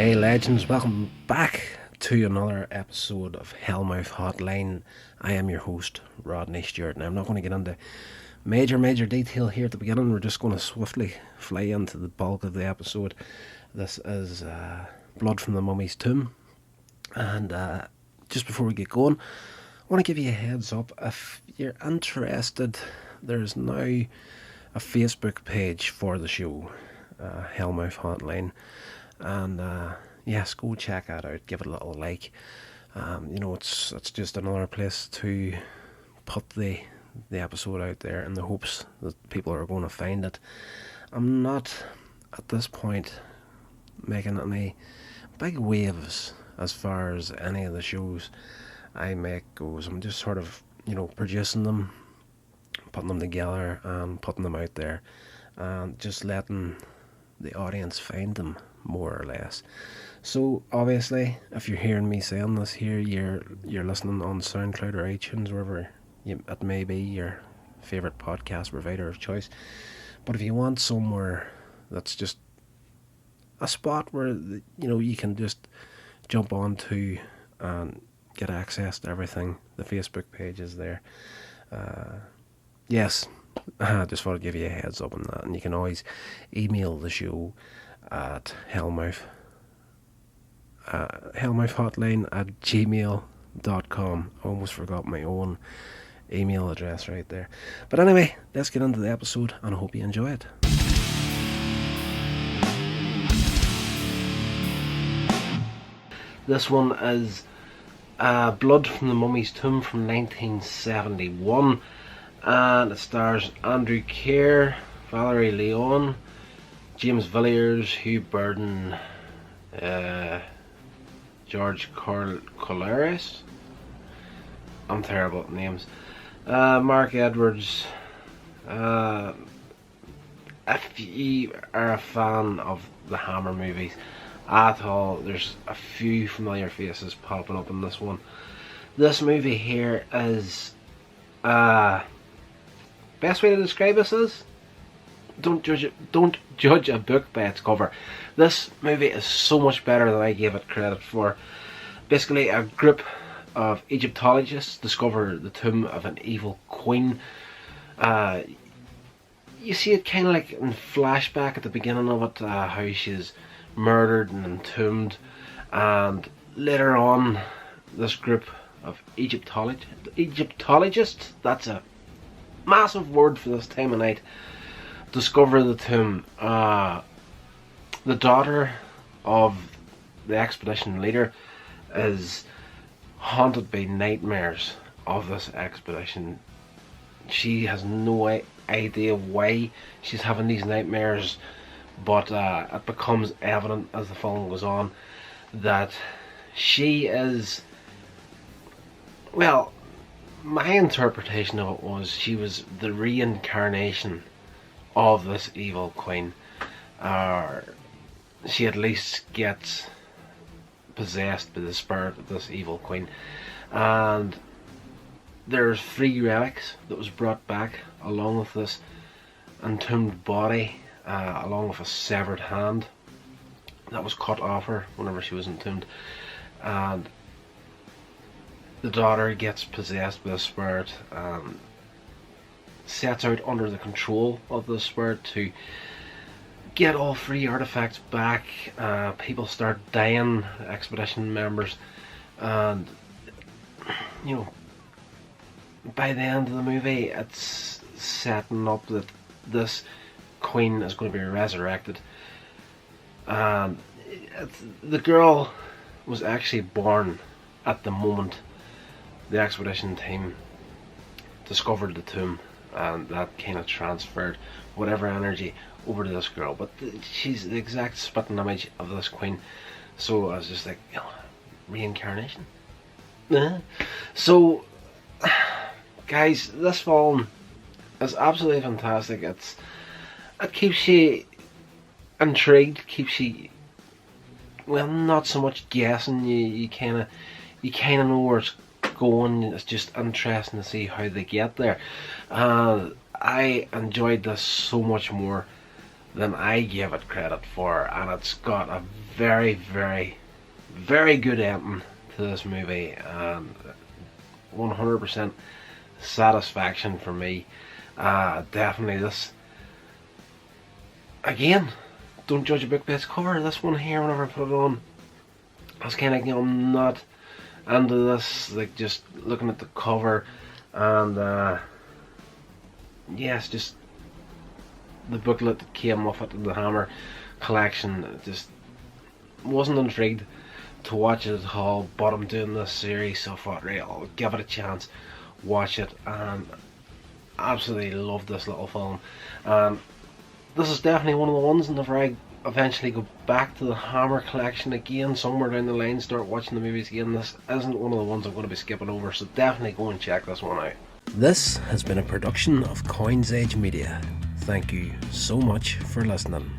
G'day legends, welcome back to another episode of Hellmouth Hotline. I am your host, Rodney Stewart, and I'm not going to get into major detail here at the beginning. We're just going to swiftly fly into the bulk of the episode. This is Blood from the Mummy's Tomb, and just before we get going, I want to give you a heads up. If you're interested, there's now a Facebook page for the show, Hellmouth Hotline, and yes, go check that out, give it a little like. It's just another place to put the episode out there in the hopes that people are going to find it. I'm not at this point making any big waves as far as any of the shows I make goes. I'm just sort of producing them, putting them together and putting them out there, and just letting the audience find them, more or less. So obviously, if you're hearing me saying this here, you're listening on SoundCloud or iTunes, wherever it may be your favourite podcast provider of choice. But if you want somewhere that's just a spot where you can just jump onto and get access to everything, the Facebook page is there. Yes, I just want to give you a heads up on that, and you can always email the show at hellmouthhotline@gmail.com. I almost forgot my own email address right there. But anyway, let's get into the episode, and I hope you enjoy it. This one is Blood from the Mummy's Tomb from 1971, and it stars Andrew Keir, Valerie Leon, James Villiers, Hugh Burden, George Colares. I'm terrible at names. Mark Edwards. If you are a fan of the Hammer movies at all, there's a few familiar faces popping up in this one. This movie here is best way to describe this is, don't judge a book by its cover. This movie is so much better than I gave it credit for. Basically, a group of Egyptologists discover the tomb of an evil queen. You see it kind of like in flashback at the beginning of it, how she's murdered and entombed, and later on this group of Egyptologists, that's a massive word for this time of night, discover the tomb. The daughter of the expedition leader is haunted by nightmares of this expedition. She has no idea why she's having these nightmares, but it becomes evident as the film goes on that she is, well, my interpretation of it was she was the reincarnation of this evil queen. She at least gets possessed by the spirit of this evil queen, and there's 3 relics that was brought back along with this entombed body, along with a severed hand that was cut off her whenever she was entombed, and the daughter gets possessed by the spirit and sets out under the control of the spirit to get all 3 artifacts back. People start dying, expedition members, and by the end of the movie it's setting up that this queen is going to be resurrected, and the girl was actually born at the moment the expedition team discovered the tomb, and that kind of transferred whatever energy over to this girl. But she's the exact spitting image of this queen, so I was just like, reincarnation. So guys, this film is absolutely fantastic. It keeps you intrigued, keeps you, well, not so much guessing. You kind of know where it's going. It's just interesting to see how they get there. I enjoyed this so much more than I give it credit for, and it's got a very, very, very good ending to this movie, and 100% satisfaction for me. Definitely this, again, don't judge a book by its cover. This one here, whenever I put it on, I was kind of, I'm not into this, like, just looking at the cover, and yes, just the booklet that came with it, the Hammer collection, just wasn't intrigued to watch it at all. But I'm doing this series, so I thought, right, I'll give it a chance, watch it, and absolutely love this little film. And this is definitely one of the ones, and if I eventually go back to the Hammer collection again somewhere down the line, start watching the movies again, this isn't one of the ones I'm going to be skipping over, so definitely go and check this one out. This has been a production of Coins Age Media. Thank you so much for listening.